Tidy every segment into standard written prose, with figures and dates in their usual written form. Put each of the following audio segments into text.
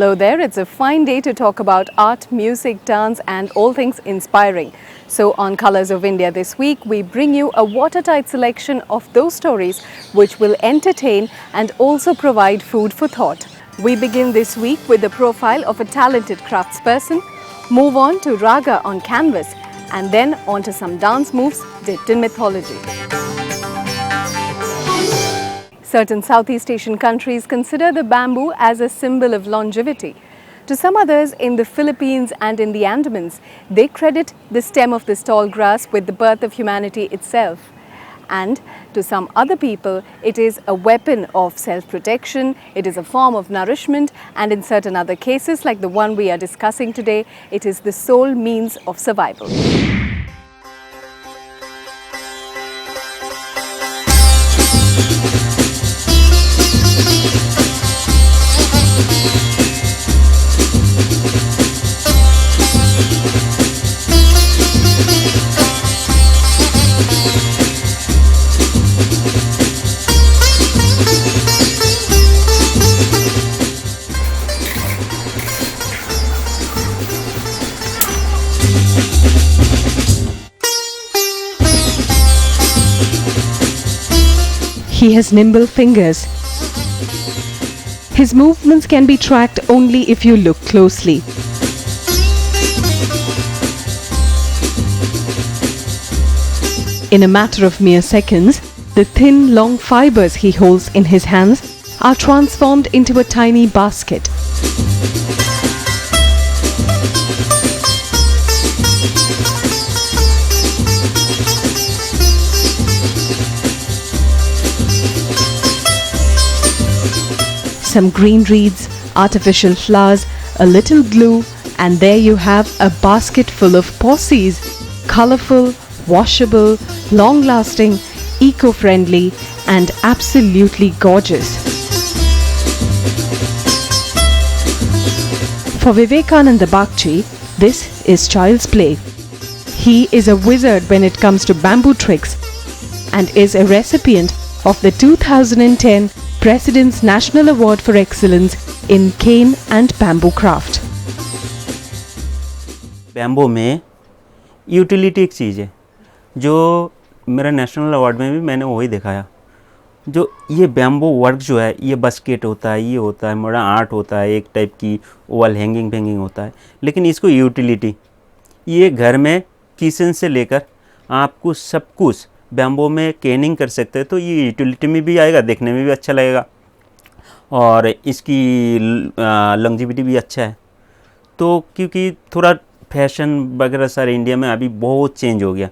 Hello there, it's a fine day to talk about art, music, dance and all things inspiring. So on Colors of India this week, we bring you a watertight selection of those stories which will entertain and also provide food for thought. We begin this week with the profile of a talented craftsperson, move on to Raga on canvas and then on to some dance moves dipped in mythology. Certain Southeast Asian countries consider the bamboo as a symbol of longevity. To some others in the Philippines and in the Andamans, they credit the stem of this tall grass with the birth of humanity itself. And to some other people, it is a weapon of self-protection, it is a form of nourishment, and in certain other cases, like the one we are discussing today, it is the sole means of survival. He has nimble fingers. His movements can be tracked only if you look closely. In a matter of mere seconds, the thin, long fibers he holds in his hands are transformed into a tiny basket. Some green reeds, artificial flowers, a little glue, and there you have a basket full of posies. Colorful, washable, long-lasting, eco-friendly, and absolutely gorgeous. For Vivekananda Bagchi, this is child's play. He is a wizard when it comes to bamboo tricks and is a recipient of the 2010 President's National Award for Excellence in Cane and Bamboo Craft. Bamboo में utility एक चीज़ है जो मेरा national award में भी मैंने वही दिखाया। जो ये बैम्बो वर्क जो है, ये बास्केट होता है, ये होता है, मॉडर्न आर्ट होता है, एक टाइप की वॉल हैंगिंग होता है, लेकिन इसको यूटिलिटी, ये घर में किचन से लेकर आपको सब कुछ बैम्बो में कैनिंग कर सकते हैं, तो ये यूटिलिटी में भी आएगा, देखने में भी अच्छा लगेगा और इसकी लॉन्जेविटी भी अच्छा है। तो क्योंकि थोड़ा फैशन वगैरह सारे इंडिया में अभी बहुत चेंज हो गया,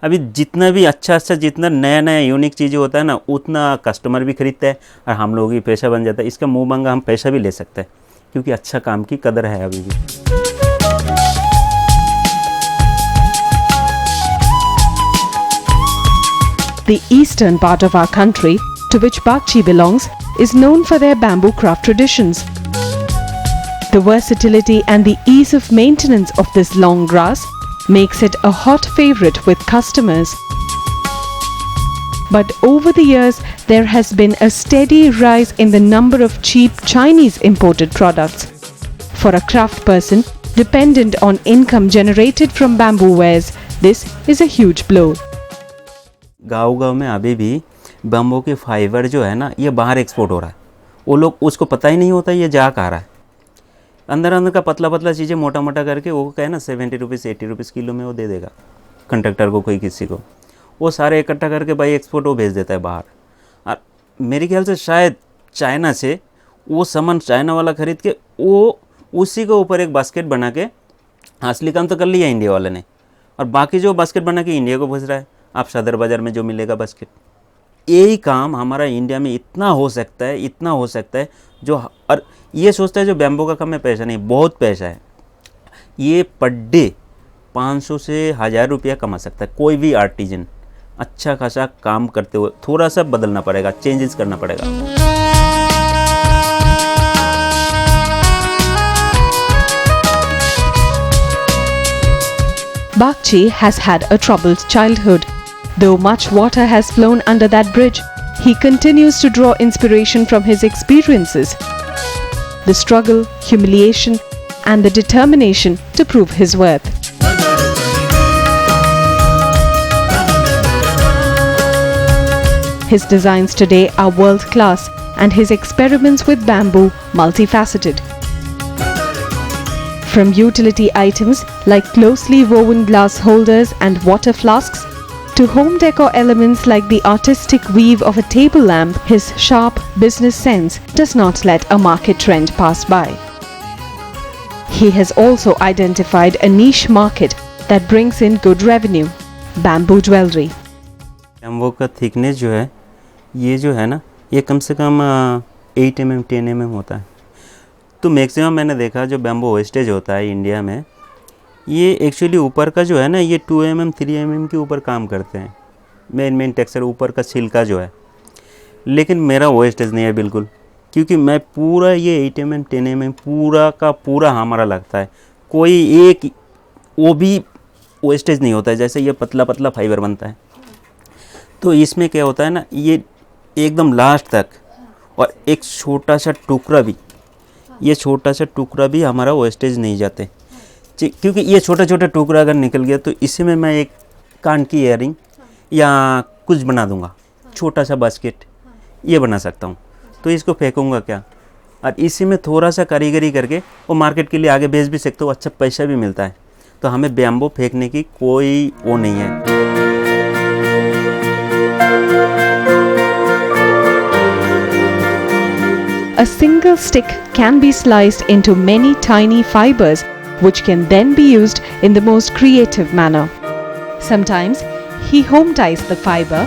अभी जितना भी अच्छा जितना नया यूनिक चीज़ें होता है ना, उतना कस्टमर भी खरीदता है और हम लोग भी पैसा बन जाता है। इसका मुँह मांगा हम पैसा भी ले सकते हैं क्योंकि अच्छा काम की कदर है अभी भी। The eastern part of our country, to which Bagchi belongs, is known for their bamboo craft traditions. The versatility and the ease of maintenance of this long grass makes it a hot favorite with customers. But over the years, there has been a steady rise in the number of cheap Chinese imported products. For a craft person dependent on income generated from bamboo wares, this is a huge blow. गाँव में अभी भी bamboo के fibre जो है ना, ये बाहर एक्सपोर्ट हो रहा है। वो लोग उसको पता ही नहीं होता ये जा कहाँ रहा है। अंदर का पतला चीज़ें मोटा करके वो कहे ना 70 रुपीज़ 80 रुपीज़ किलो में वो दे देगा कंट्रैक्टर को, कोई किसी को, वो सारे इकट्ठा करके बाई एक्सपोर्ट वो भेज देता है बाहर। और मेरे ख्याल से शायद चाइना से वो सामान चाइना वाला ख़रीद के वो उसी के ऊपर एक बास्केट बना के असली काम तो कर लिया इंडिया वाले ने, और बाकी जो बास्केट बना के इंडिया को भेज रहा है। आप सदर बाज़ार में जो मिलेगा बास्केट, यही काम हमारा इंडिया में इतना हो सकता है जो, और ये सोचता है जो बैम्बो का काम है पैसा नहीं, बहुत पैसा है। ये पर डे 500 से 1000 रुपया कमा सकता है कोई भी आर्टिजन, अच्छा खासा काम करते हुए। थोड़ा सा बदलना पड़ेगा, चेंजेस करना पड़ेगा। Bagchi has had a troubled childhood. Though much water has flown under that bridge, he continues to draw inspiration from his experiences. the struggle, humiliation, and the determination to prove his worth. His designs today are world-class and his experiments with bamboo multifaceted. From utility items like closely woven glass holders and water flasks to home decor elements like the artistic weave of a table lamp, his sharp business sense does not let a market trend pass by. He has also identified a niche market that brings in good revenue: bamboo jewelry. Bamboo का thickness जो है ना, ये कम से कम 8 mm 10 mm होता है। तो maximum मैंने देखा जो बैम्बू वेस्टेज होता है इंडिया में, ये एक्चुअली ऊपर का जो है ना, ये 2 mm 3 mm के ऊपर काम करते हैं, मेन टेक्सचर ऊपर का छिलका जो है। लेकिन मेरा वेस्टेज नहीं है बिल्कुल, क्योंकि मैं पूरा ये 8 mm 10 mm पूरा का पूरा हमारा लगता है, कोई एक वो भी वेस्टेज नहीं होता है। जैसे ये पतला पतला फाइबर बनता है, तो इसमें क्या होता है ना, ये एकदम लास्ट तक, और एक छोटा सा टुकड़ा भी, ये छोटा सा टुकड़ा भी हमारा वेस्टेज नहीं जाते, क्योंकि ये छोटा छोटा टुकड़ा अगर निकल गया तो इसी में मैं एक कान की इयरिंग या कुछ बना दूंगा, छोटा सा बास्केट ये बना सकता हूँ। तो इसको फेंकूंगा क्या, और इसी में थोड़ा सा कारीगरी करके वो मार्केट के लिए आगे बेच भी सकते हो, अच्छा पैसा भी मिलता है। तो हमें बैम्बू फेंकने की कोई वो नहीं है। A single stick can be sliced into many tiny fibers, which can then be used in the most creative manner. Sometimes he home ties the fiber.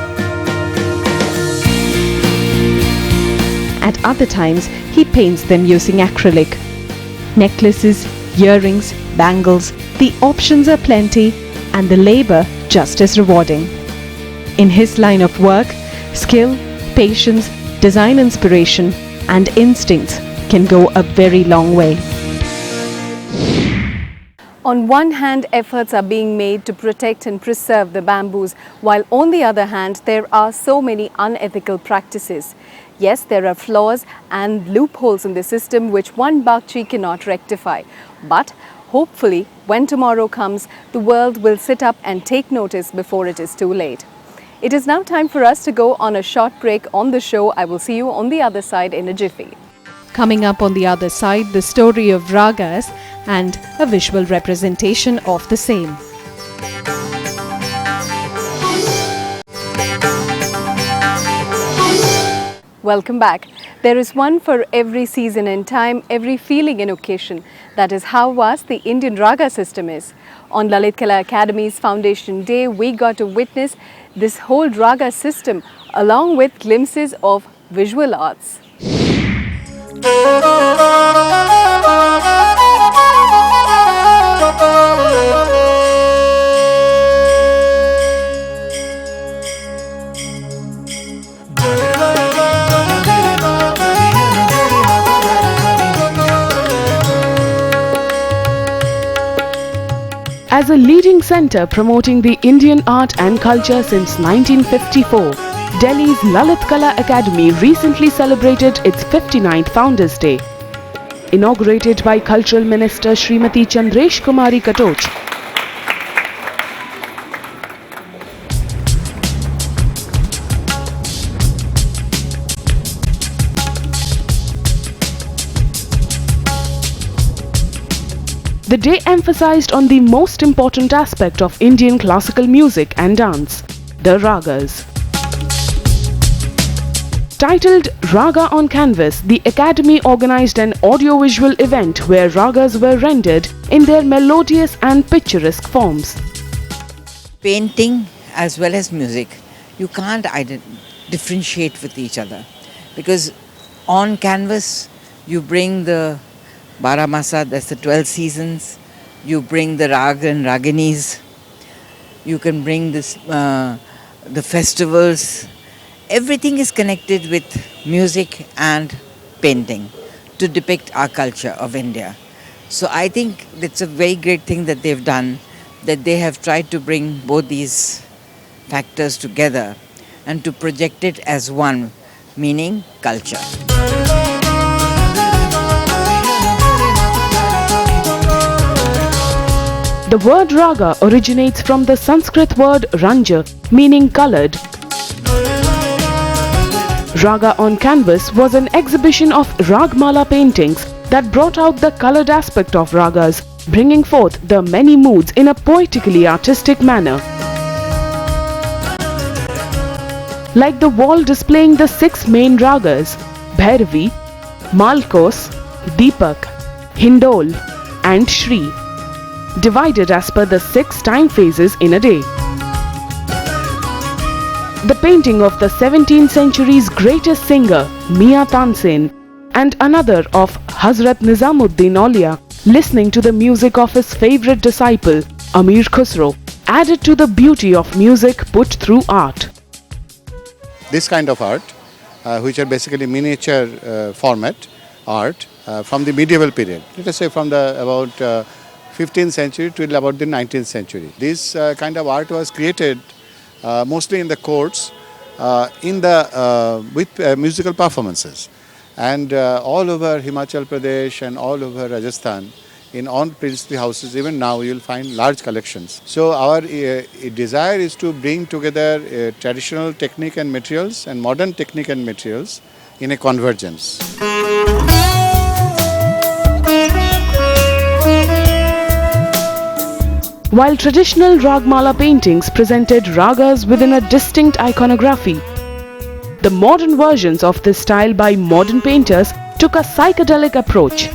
At other times, he paints them using acrylic. Necklaces, earrings, bangles, the options are plenty and the labor just as rewarding. In his line of work, skill, patience, design inspiration, and instincts can go a very long way. On one hand, efforts are being made to protect and preserve the bamboos, while on the other hand, there are so many unethical practices. Yes, there are flaws and loopholes in the system which one Bakchi cannot rectify. But hopefully, when tomorrow comes, the world will sit up and take notice before it is too late. It is now time for us to go on a short break on the show. I will see you on the other side in a jiffy. Coming up on the other side, the story of ragas and a visual representation of the same. Welcome back. There is one for every season and time, every feeling and occasion. That is how vast the Indian Raga system is. On Lalit Kala Academy's Foundation Day, we got to witness this whole Raga system along with glimpses of visual arts. As a leading centre promoting the Indian art and culture since 1954, Delhi's Lalit Kala Academy recently celebrated its 59th Founders' Day. Inaugurated by Cultural Minister Srimati Chandresh Kumari Katoch, the day emphasized on the most important aspect of Indian classical music and dance, the ragas. Titled Raga on Canvas, the Academy organized an audiovisual event where ragas were rendered in their melodious and picturesque forms. Painting as well as music, you can't differentiate with each other, because on canvas you bring the Baramasa, that's the 12 seasons, you bring the Raga and Raginis, you can bring this, the festivals. Everything is connected with music and painting to depict our culture of India. So I think it's a very great thing that they've done, that they have tried to bring both these factors together and to project it as one, meaning culture. The word raga originates from the Sanskrit word ranja, meaning colored. Raga on Canvas was an exhibition of Ragmala paintings that brought out the colored aspect of ragas, bringing forth the many moods in a poetically artistic manner. Like the wall displaying the 6 main ragas, Bhairavi, Malkos, Deepak, Hindol and Shri, divided as per the 6 time phases in a day. The painting of the 17th century's greatest singer, Mia Tansen, and another of Hazrat Nizamuddin Aulia, listening to the music of his favorite disciple, Amir Khusro, added to the beauty of music put through art. This kind of art, which are basically miniature format art from the medieval period, let us say from the about 15th century to about the 19th century. This kind of art was created mostly in the courts with musical performances, and all over Himachal Pradesh and all over Rajasthan, in all priestly houses, even now you will find large collections. So our desire is to bring together traditional technique and materials and modern technique and materials in a convergence. While traditional Ragmala paintings presented ragas within a distinct iconography, the modern versions of this style by modern painters took a psychedelic approach.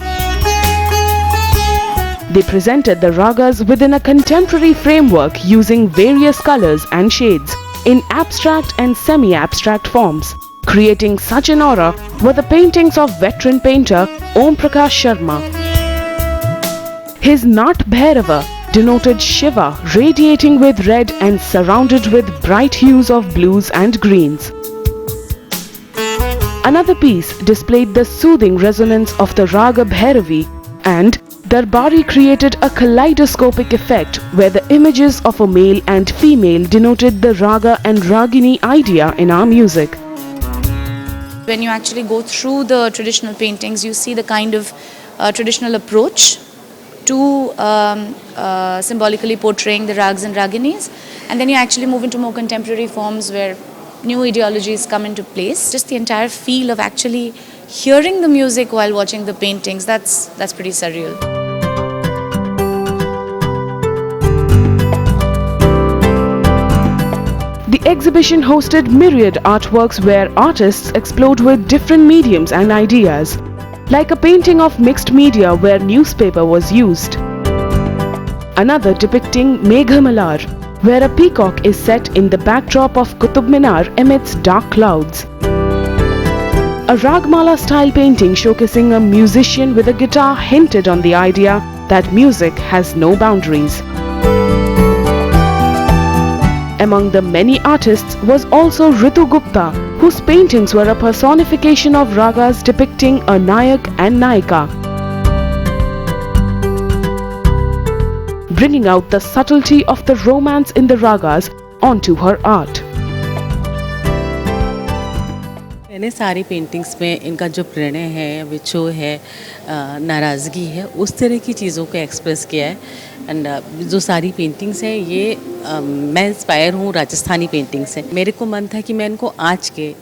They presented the ragas within a contemporary framework using various colors and shades in abstract and semi-abstract forms. Creating such an aura were the paintings of veteran painter Om Prakash Sharma. His Nat Bhairava denoted Shiva radiating with red and surrounded with bright hues of blues and greens. Another piece displayed the soothing resonance of the Raga Bhairavi, and Darbari created a kaleidoscopic effect where the images of a male and female denoted the Raga and Ragini idea in our music. When you actually go through the traditional paintings, you see the kind of traditional approach to symbolically portraying the rags and raginis, and then you actually move into more contemporary forms where new ideologies come into place. Just the entire feel of actually hearing the music while watching the paintings, that's pretty surreal. The exhibition hosted myriad artworks where artists explored with different mediums and ideas, like a painting of mixed media where newspaper was used. Another depicting Meghamalar, where a peacock is set in the backdrop of Qutub Minar amidst dark clouds. A Ragmala style painting showcasing a musician with a guitar hinted on the idea that music has no boundaries. Among the many artists was also Ritu Gupta, whose paintings were a personification of ragas depicting a Nayak and Nayika, bringing out the subtlety of the romance in the ragas onto her art. मैंने सारी paintings में इनका जो प्रणय है, विछो है, नाराज़गी है, उस तरह की चीज़ों को एक्सप्रेस किया है। एंड जो सारी पेंटिंग्स हैं ये मैं इंस्पायर हूँ राजस्थानी पेंटिंग से। मेरे को मन था कि मैं इनको आज के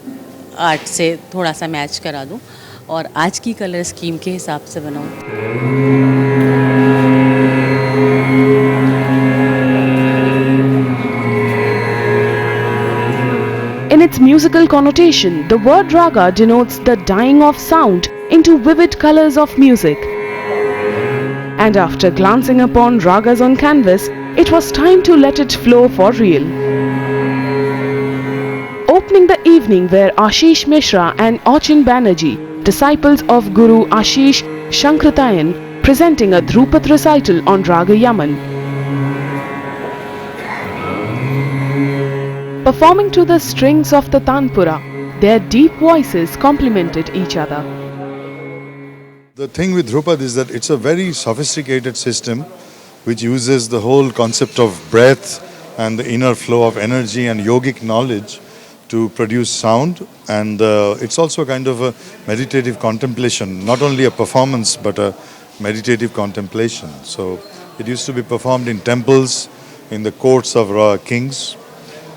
आर्ट से थोड़ा सा मैच करा दूँ और आज की कलर स्कीम के हिसाब से बनाऊँ। In its musical connotation, the word raga denotes the dyeing of sound into vivid colors of music. And after glancing upon ragas on canvas, it was time to let it flow for real. Opening the evening were Ashish Mishra and Achin Banerjee, disciples of Guru Ashish Shankratayan, presenting a Dhrupad recital on Raga Yaman. Performing to the strings of the Tanpura, their deep voices complemented each other. The thing with Dhrupad is that it's a very sophisticated system which uses the whole concept of breath and the inner flow of energy and yogic knowledge to produce sound, and it's also kind of a meditative contemplation, not only a performance but a meditative contemplation. So It used to be performed in temples, in the courts of kings,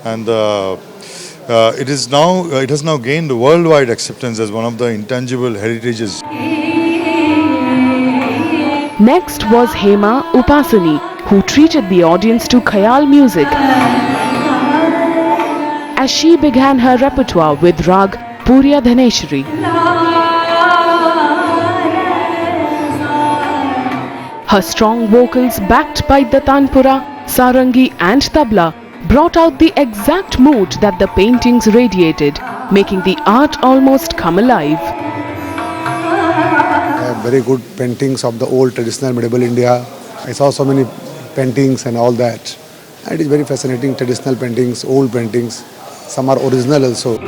and it has now gained worldwide acceptance as one of the intangible heritages. Next was Hema Upasani, who treated the audience to Khayal music as she began her repertoire with Rag Purya Dhaneshri. Her strong vocals backed by the tanpura, sarangi and tabla brought out the exact mood that the paintings radiated, making the art almost come alive. Very good paintings of the old traditional medieval India. I saw so many paintings and all that. And it is very fascinating, traditional paintings, old paintings. Some are original also.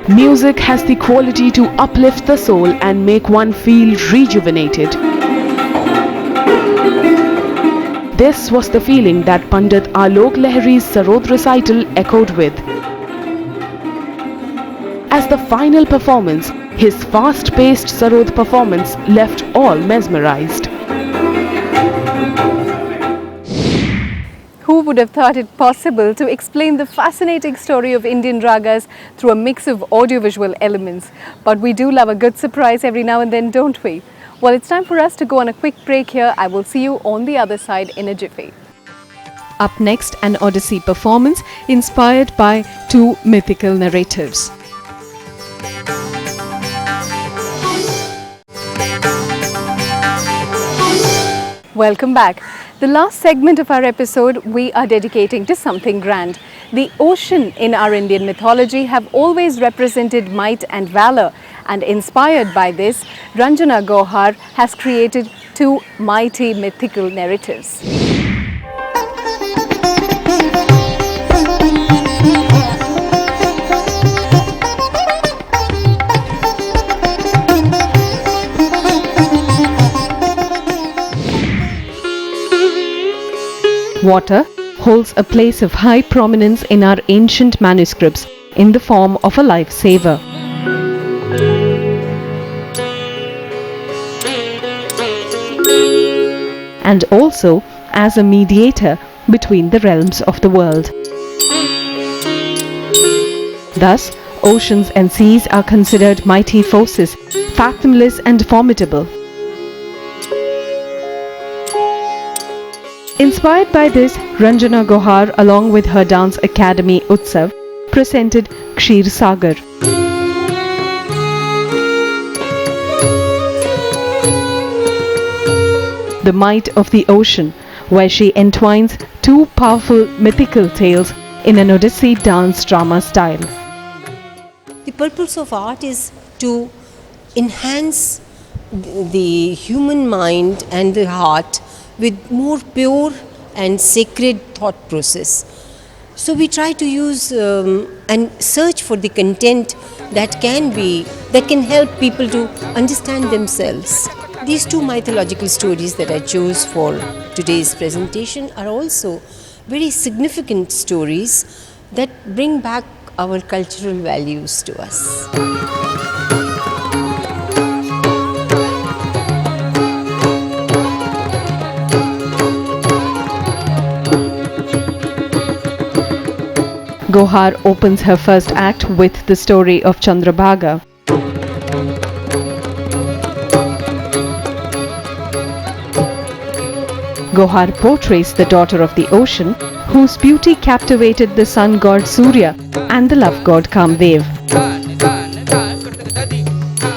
Music has the quality to uplift the soul and make one feel rejuvenated. This was the feeling that Pandit Alok Lahiri's Sarod recital echoed with. As the final performance, his fast-paced Sarod performance left all mesmerized. Who would have thought it possible to explain the fascinating story of Indian ragas through a mix of audiovisual elements? But we do love a good surprise every now and then, don't we? Well, it's time for us to go on a quick break here. I will see you on the other side in a jiffy. Up next, an Odyssey performance inspired by two mythical narratives. Welcome back. The last segment of our episode we are dedicating to something grand. The ocean in our Indian mythology have always represented might and valor, and inspired by this, Ranjana Gohar has created two mighty mythical narratives. Water holds a place of high prominence in our ancient manuscripts in the form of a lifesaver. And also as a mediator between the realms of the world. Thus, oceans and seas are considered mighty forces, fathomless and formidable. Inspired by this, Ranjana Gohar, along with her dance academy Utsav, presented Ksheer Sagar. The might of the ocean, where she entwines two powerful mythical tales in an Odyssey dance drama style. The purpose of art is to enhance the human mind and the heart with more pure and sacred thought process. So we try to use and search for the content that can help people to understand themselves. These two mythological stories that I chose for today's presentation are also very significant stories that bring back our cultural values to us. Gohar opens her first act with the story of Chandrabhaga. Gohar portrays the daughter of the ocean, whose beauty captivated the sun god Soumya and the love god Kamdev.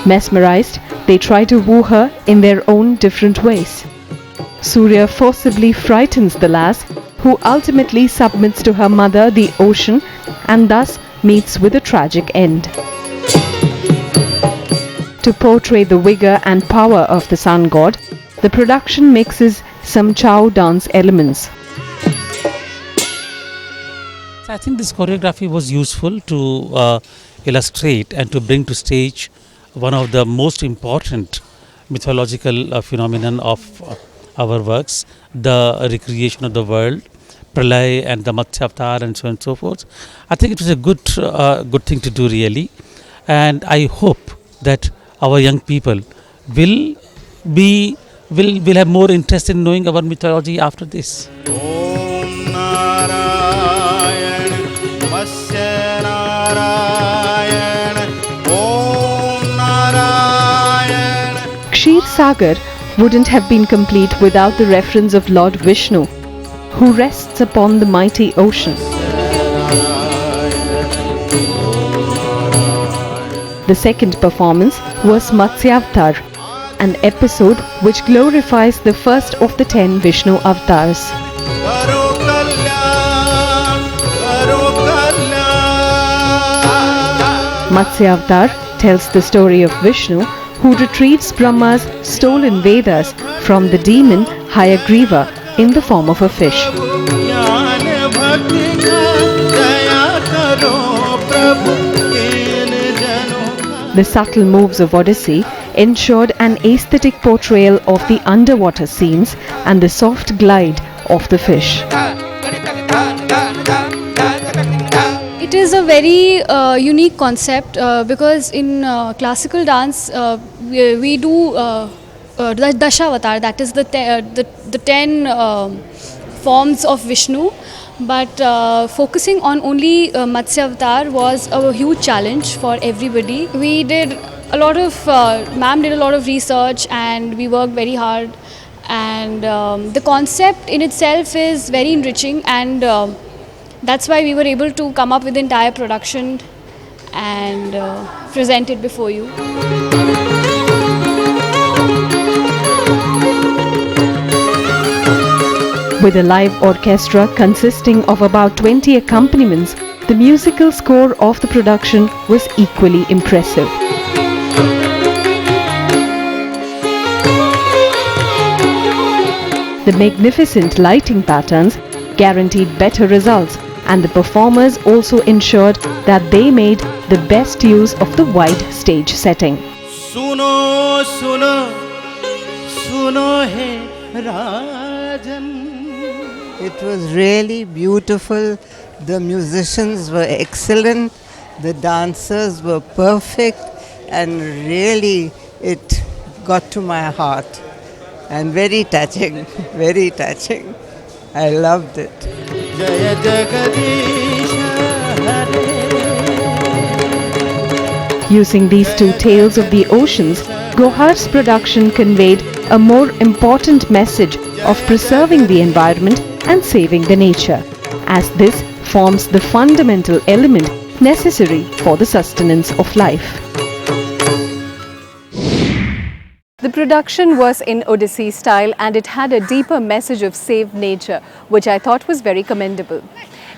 Mesmerized, they try to woo her in their own different ways. Soumya forcibly frightens the lass, who ultimately submits to her mother, the ocean, and thus meets with a tragic end. To portray the vigor and power of the sun god, the production mixes some chow dance elements. I think this choreography was useful to illustrate and to bring to stage one of the most important mythological phenomenon of our works, the recreation of the world, Pralay and the Matsya Avatar and so forth. I think it was a good thing to do really, and I hope that our young people will have more interest in knowing our mythology after this. Ksheer Sagar wouldn't have been complete without the reference of Lord Vishnu, who rests upon the mighty ocean. The second performance was Matsyavatar, an episode which glorifies the first of the 10 Vishnu avatars. Matsyavatar tells the story of Vishnu, who retrieves Brahma's stolen Vedas from the demon Hayagriva in the form of a fish. The subtle moves of Odyssey ensured an aesthetic portrayal of the underwater scenes and the soft glide of the fish. It is a very unique concept because in classical dance we do the Dashavatar, that is the 10 forms of Vishnu, but focusing on only Matsyavatar was a huge challenge for everybody. We did a lot of, ma'am did a lot of research and we worked very hard, and the concept in itself is very enriching, and that's why we were able to come up with the entire production and present it before you. With a live orchestra consisting of about 20 accompaniments, the musical score of the production was equally impressive. The magnificent lighting patterns guaranteed better results, and the performers also ensured that they made the best use of the wide stage setting. Suno, suno, suno hai Rajan. It was really beautiful. The musicians were excellent. The dancers were perfect, and really it got to my heart. And very touching, very touching. I loved it. Jaya Jagadisha Hare. Using these two tales of the oceans, Gohar's production conveyed a more important message of preserving the environment and saving the nature, as this forms the fundamental element necessary for the sustenance of life. The production was in Odyssey style and it had a deeper message of save nature, which I thought was very commendable.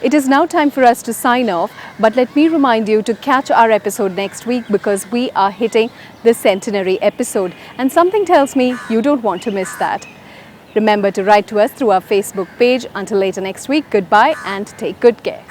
It is now time for us to sign off, but let me remind you to catch our episode next week because we are hitting the centenary episode and something tells me you don't want to miss that. Remember to write to us through our Facebook page. Until later next week, goodbye and take good care.